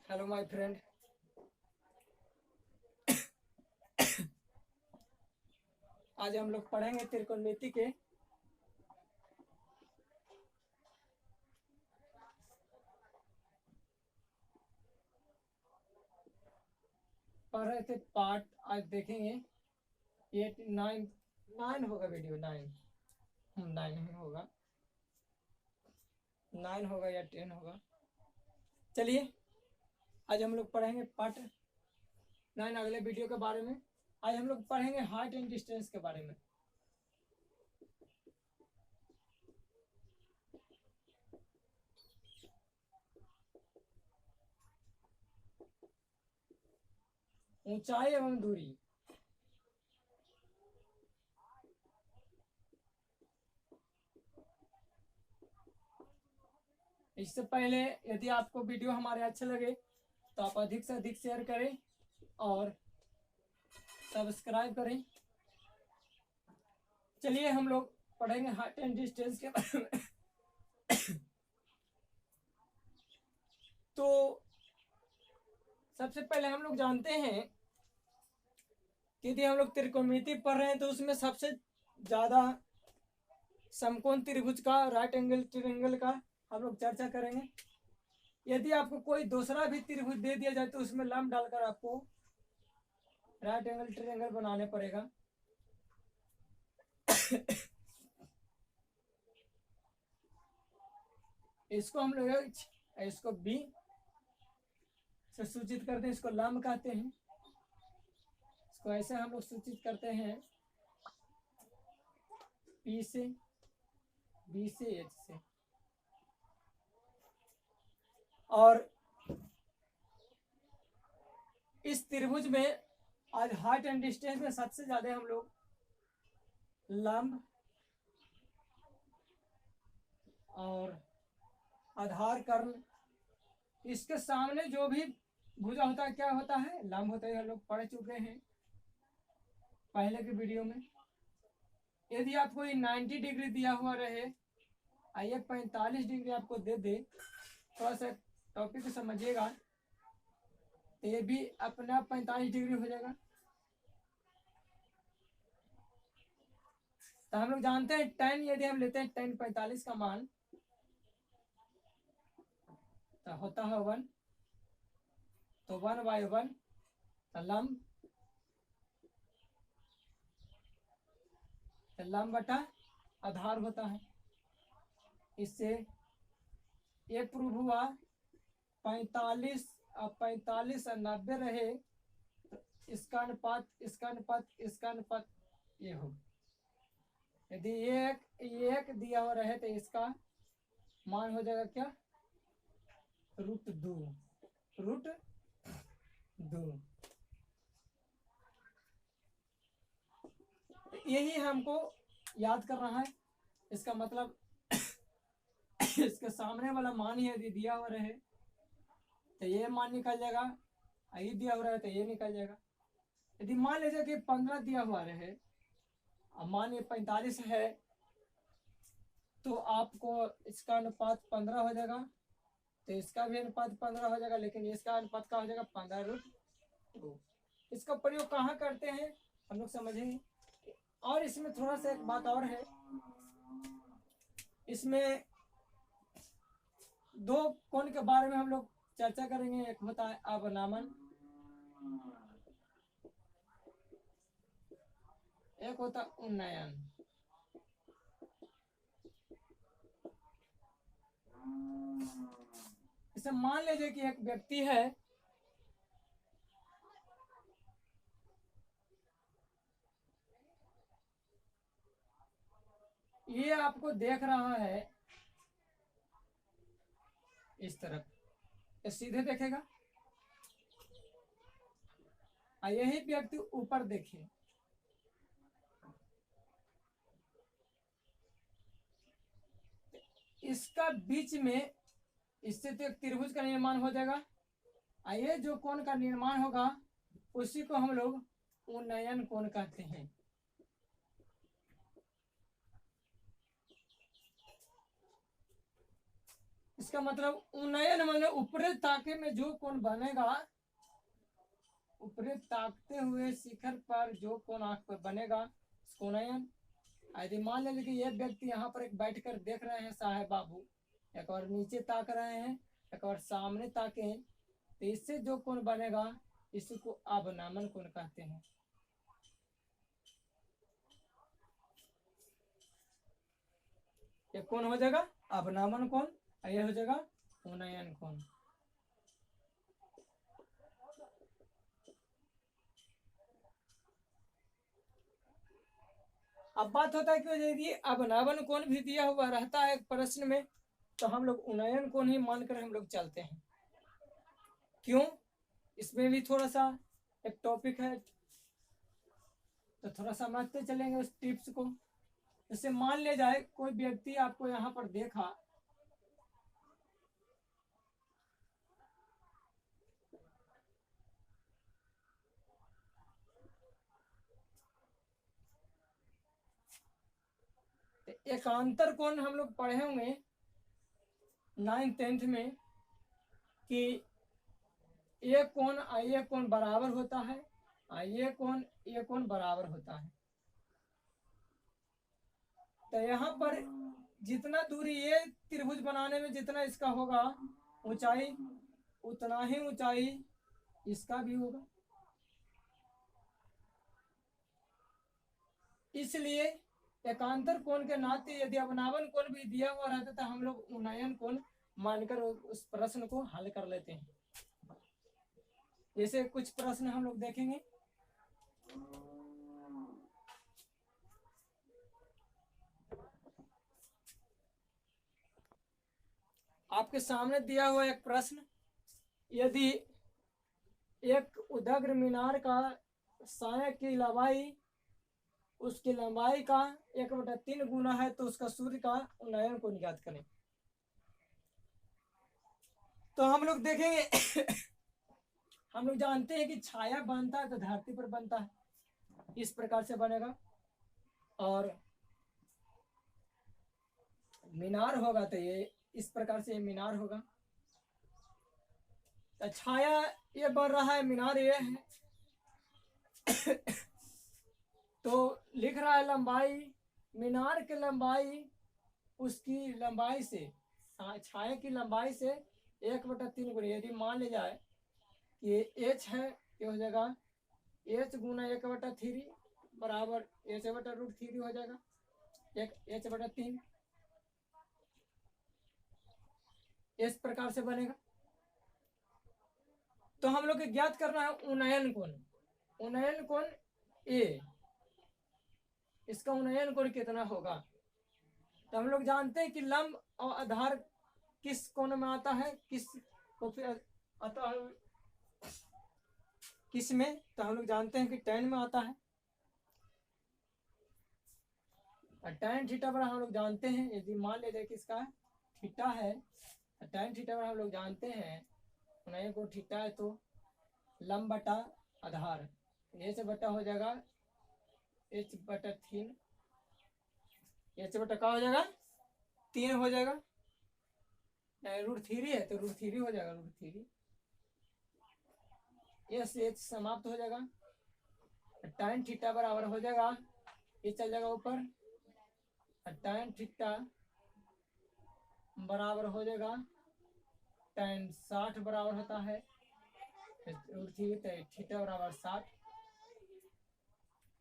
Hello my friend. आज हम लोग पढ़ेंगे त्रिकोणमिति के पढ़ रहे थे पार्ट। आज देखेंगे 8 9 9 होगा, वीडियो 9। 9 ही होगा, 9 होगा या 10 होगा। चलिए आज हम लोग पढ़ेंगे पार्ट 9 अगले वीडियो के बारे में। आज हम लोग पढ़ेंगे हाइट एंड डिस्टेंस के बारे में। ऊंचाई एवं दूरी। इससे पहले यदि आपको वीडियो हमारे अच्छे लगे तो आप अधिक से अधिक शेयर करें और सब्सक्राइब करें। चलिए हम लोग पढ़ेंगे हाइट एंड डिस्टेंस के बारे में। तो सबसे पहले हम लोग जानते हैं कि यदि हम लोग त्रिकोणमिति पढ़ रहे हैं तो उसमें सबसे ज्यादा समकोण त्रिभुज का, राइट एंगल ट्रायंगल का हम लोग चर्चा करेंगे। यदि आपको कोई दूसरा भी त्रिभुज दे दिया जाए तो उसमें लंब डालकर आपको राइट एंगल ट्रायंगल बनाने पड़ेगा। इसको हम लोग इसको बी से सूचित करते हैं, इसको लंब कहते हैं। इसको ऐसे हम लोग सूचित करते हैं पी से, बी से, एच से। और इस त्रिभुज में आज हाइट एंड डिस्टेंस में सबसे ज्यादा हम लोग लंब और आधार कर्ण, इसके सामने जो भी भुजा होता है क्या होता है, लंब होता है। हम लोग पढ़ चुके हैं पहले के वीडियो में। यदि आपको 90 डिग्री दिया हुआ रहे, आइए 45 डिग्री आपको दे दे, थोड़ा सा टॉपिक समझिएगा, तो ये भी अपना 45 डिग्री हो जाएगा। तो हम लोग जानते हैं tan, यदि हम लेते हैं tan 45 का मान तो होता है 1, तो 1/1 लंब, लंब बटा आधार होता है। इससे ये प्रूव हुआ 45 और 90 रहे तो इसका अनुपात, इसका अनुपात, इसका अनुपात ये हो। यदि एक दिया हुआ रहे तो इसका मान हो जाएगा क्या, √2। यही हमको याद कर रहा है। इसका मतलब इसके सामने वाला मान ही यदि दिया हुआ रहे तो ये मान निकल जाएगा, यही दिया हुआ रहे तो ये निकल जाएगा। यदि मान लीजिए कि 15 दिया हुआ रहे और मान ये 45 है, तो आपको इसका अनुपात 15 हो जाएगा, तो इसका भी अनुपात 15 हो जाएगा, लेकिन इसका अनुपात क्या हो जाएगा, 15√2। इसका प्रयोग कहाँ करते हैं हम लोग समझेंगे। और इसमें थोड़ा सा एक बात और है, इसमें दो कोण के बारे में हम लोग चर्चा करेंगे। एक होता है अवनमन, एक होता है उन्नयन। इसे मान लीजिए कि एक व्यक्ति है, ये आपको देख रहा है इस तरफ, ये सीधे देखेगा, और यही व्यक्ति ऊपर देखे, इसका बीच में, इससे तो एक त्रिभुज का निर्माण हो जाएगा। ये जो कोण का निर्माण होगा उसी को हम लोग उन्नयन कोण कहते हैं। इसका मतलब उन्नयन मतलब ऊपरी ताके में जो कोण बनेगा, ऊपरी ताकते हुए शिखर पर जो कोण आंख पर बनेगा उसको उन्नयन। यदि मान लें कि ये व्यक्ति यहाँ पर एक बैठ कर देख रहे हैं साहेब बाबू, एक और नीचे ताक रहे हैं, एक और सामने ताके हैं, तो इससे जो कोण बनेगा इसी को अवनमन कोण कहते हैं। ये कौन हो जाएगा अवनमन कोण, ये हो जाएगा उन्नयन कोण। अब बात होता है कि यदि अवनमन कोण भी दिया हुआ रहता है प्रश्न में, तो हम लोग उन्नयन कोण ही मानकर हम लोग चलते हैं। क्यों? इसमें भी थोड़ा सा एक टॉपिक है, तो थोड़ा समझते चलेंगे उस टिप्स को। जैसे मान ले जाए कोई व्यक्ति आपको यहाँ पर देखा, एकांतर कोण हम लोग पढ़े होंगे 9th-10th में कि ये कोण बराबर होता है, ये कोण बराबर होता है। तो यहाँ पर जितना दूरी ये त्रिभुज बनाने में जितना इसका होगा ऊंचाई, उतना ही ऊंचाई इसका भी होगा। इसलिए एकांतर कोण के नाते यदि अवनमन कोण भी दिया हुआ रहता तो हम लोग उन्नयन कोण मानकर उस प्रश्न को हल कर लेते हैं। जैसे कुछ प्रश्न हम लोग देखेंगे। आपके सामने दिया हुआ एक प्रश्न, यदि एक उदग्र मीनार का साया की लंबाई उसकी लंबाई का 1/3 गुना है तो उसका सूर्य का उन्नयन कोण ज्ञात करें। तो हम लोग देखेंगे हम लोग जानते हैं कि छाया बनता है तो धरती पर बनता है, इस प्रकार से बनेगा। और मीनार होगा तो ये इस प्रकार से मीनार होगा। तो छाया ये बन रहा है, मीनार ये है तो लिख रहा है लंबाई, मीनार की लंबाई उसकी लंबाई से, छाया की लंबाई से 1/3 गुना। यदि मान लिया जाए कि h है, ये हो जाएगा h गुना 1/3 बराबर h/√3 हो जाएगा, h/3 इस प्रकार से बनेगा। तो हम लोग को ज्ञात करना है उन्नयन कोण। उन्नयन कोण ए, इसका उन्नयन कोण कितना होगा। तो हम लोग जानते हैं कि लंब और आधार किस कोण में आता है, किस को फिर आता है किस में, तो हम लोग जानते हैं कि tan में आता है। tan थीटा पर हम लोग जानते हैं, यदि मान लेते हैं कि इसका थीटा है, tan थीटा पर हम लोग जानते हैं उन्नयन कोण थीटा है तो लंब बटा आधार, ये से बटा हो जाएगा h/3, h बटा का हो जाएगा 3 हो जाएगा, √3 है तो √3 हो जाएगा, √3 ये से समाप्त हो जाएगा। tan थीटा बराबर हो जाएगा, ये चल जाएगा ऊपर, tan थीटा बराबर हो जाएगा tan 60 बराबर होता है √3, थीटा बराबर 60,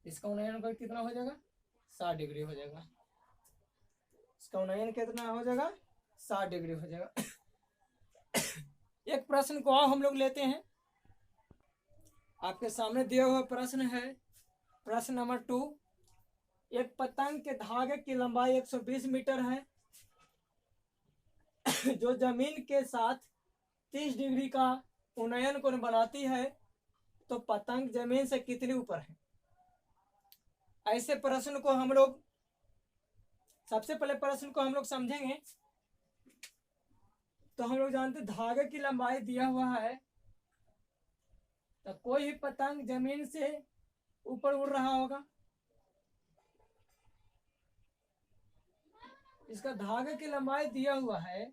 इसका उन्नयन कोण कितना हो जाएगा 60 डिग्री हो जाएगा। इसका उन्नयन कितना हो जाएगा 60 डिग्री हो जाएगा। एक प्रश्न को हम लोग लेते हैं, आपके सामने दिया हुआ प्रश्न है, प्रश्न नंबर 2। एक पतंग के धागे की लंबाई 120 मीटर है जो जमीन के साथ 30 डिग्री का उन्नयन कोण बनाती है, तो पतंग जमीन से कितनी ऊपर है। ऐसे प्रश्न को हम लोग सबसे पहले प्रश्न को हम लोग समझेंगे। तो हम लोग जानते धागे की लंबाई दिया हुआ है, तो कोई भी पतंग जमीन से ऊपर उड़ रहा होगा, इसका धागे की लंबाई दिया हुआ है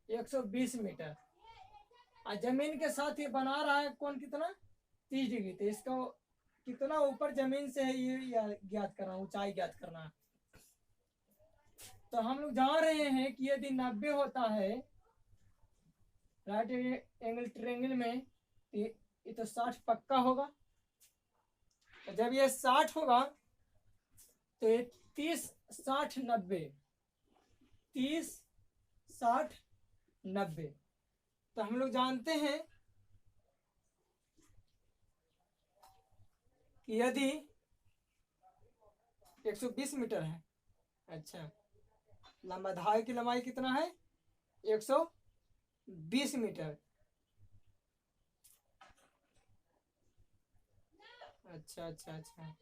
120 मीटर, और जमीन के साथ ये बना रहा है कोण कितना, 30 डिग्री। तो इसका कितना ऊपर जमीन से है ये ज्ञात करना, ऊंचाई ज्ञात करना। तो हम लोग जान रहे हैं कि यदि 90 होता है राइट एंगल ट्रायंगल में, ये तो 60 पक्का होगा। तो जब ये 60 होगा तो ये 30 60 90, 30 60 90। तो हम लोग जानते हैं कि यदि 120 मीटर है, अच्छा लंबा धागे की लंबाई कितना है, 120 मीटर। अच्छा अच्छा अच्छा,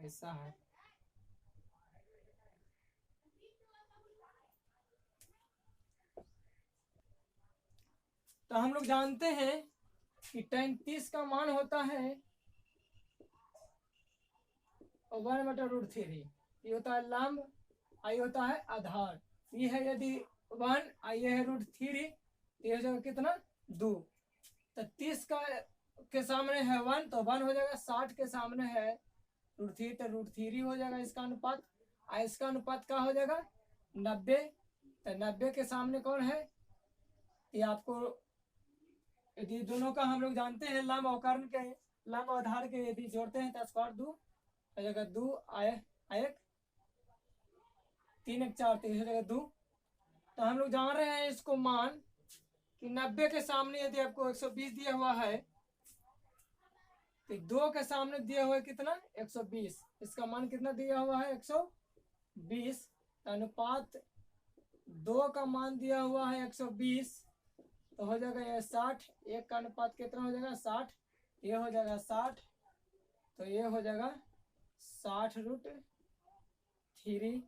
ऐसा है। तो हम लोग जानते हैं कि tan 30 का मान होता है 1/√3। ये होता है लंब, आई होता है आधार। ये है यदि 1, आई है √3, ये हो जाएगा कितना 2। तो 30 का के सामने है 1 तो 1 हो जाएगा, 60 के सामने है √3 तो √3 हो जाएगा इसका अनुपात। इसका अनुपात क्या हो जाएगा 90। तो 90 के सामने कौन है, ये आपको यदि दोनों का हम लोग जानते हैं लंब और कर्ण के, लंब और आधार के यदि जोड़ते हैं तो स्क्वायर 2 हो जाएगा, 2 आयक 3 1 4 3 हो जाएगा 2। तो हम लोग जान रहे हैं इसको मान कि 90 के सामने यदि आपको 120 दिया हुआ है तो 2 के सामने दिया हुआ है कितना 120, इसका मान कितना दिया हुआ है 120। अनुपात 2 का मान दिया हुआ है 120 तो हो जाएगा ये 60। एक का अनुपात कितना हो जाएगा 60, ये हो जाएगा 60, तो ये हो जाएगा 60√3।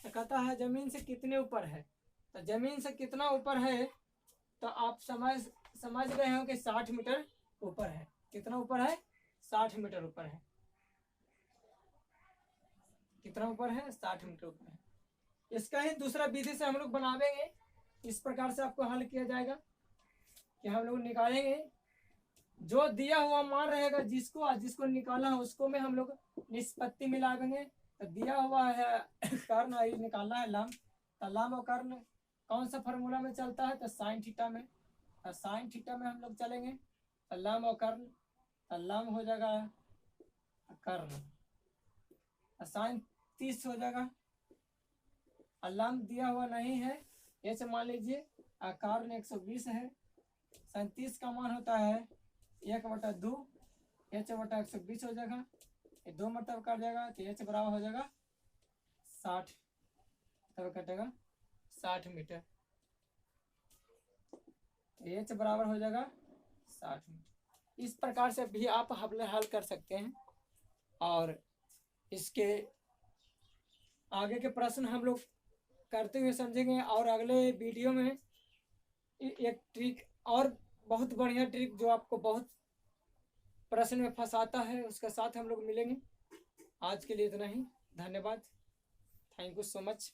तो कहता है जमीन से कितने ऊपर है। तो जमीन से कितना ऊपर है तो आप समझ गए हो कि 60 मीटर ऊपर है। कितना ऊपर है 60 मीटर ऊपर है। कितना ऊपर है 60 मीटर ऊपर है। इसका ही दूसरा विधि से हम लोग बनावेंगे। इस प्रकार से आपको हल किया जाएगा कि हम लोग निकालेंगे जो दिया हुआ मान रहेगा, जिसको निकाला है उसको में हम लोग निष्पत्ति मिलावेंगे। तो दिया हुआ है कर्ण, निकालना है लंब। तो लंब और कर्ण कौन सा फॉर्मूला में चलता है तो साइन थीटा में। तो साइन थीटा में हम लोग चलेंगे। तो लंब और कर्ण, तो लंब हो जाएगा कर्ण, साइन 30 हो जाएगा। लंब दिया हुआ नहीं है, ऐसे मान लीजिए कर्ण 120 है। साइन 30 का मान होता है 1/2, h/120 हो जाएगा। ये 2 मतलब कट जाएगा तो h बराबर हो जाएगा 60, तब कटेगा 60 मीटर। h बराबर हो जाएगा 60 मीटर। इस प्रकार से भी आप हल कर सकते हैं। और इसके आगे के प्रश्न हम लोग करते हुए समझेंगे। और अगले वीडियो में एक ट्रिक और बहुत बढ़िया ट्रिक जो आपको बहुत प्रश्न में फंसाता है उसके साथ हम लोग मिलेंगे। आज के लिए इतना ही, धन्यवाद, थैंक यू सो मच।